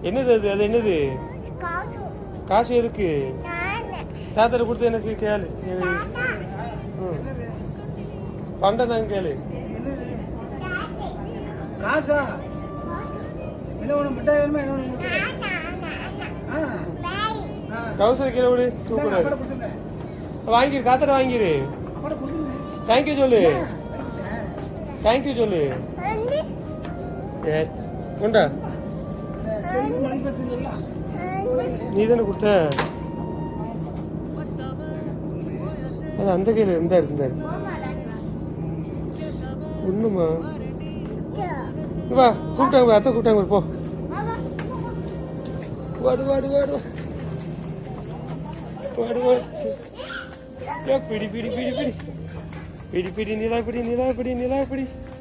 என்னது அது? அது என்னது? காசு எதுக்கு? தாத்தாட்ட கொடுத்து எனக்கு கேளு. பண்டம் தாங்க கேளு. காசா? என்ன ஒண்ணு மிட்டாய் வேணுமா? என்ன ஒண்ணு? டவுசர் கீழே விடு, தூக்கூடாது. வாங்கிரு, தாத்தாட்ட வாங்கிரு. தேங்க்யூ சொல்லு, தேங்க்யூ சொல்லு. சரி கொண்டா. நீ தானே கொடுத்த அது? அந்த கையில் இருந்தா இருந்தாரு ஒண்ணுமா? வா, கூப்பிட்டாங்க, அத்தை கூப்பிட்டாங்க, போ. வாடு வாடு வாடு வாடு வாடு. பிடி பிடி பிடி பிடி பிடி பிடி. நிலா பிடி, நிலா பிடி, நிலா பிடி.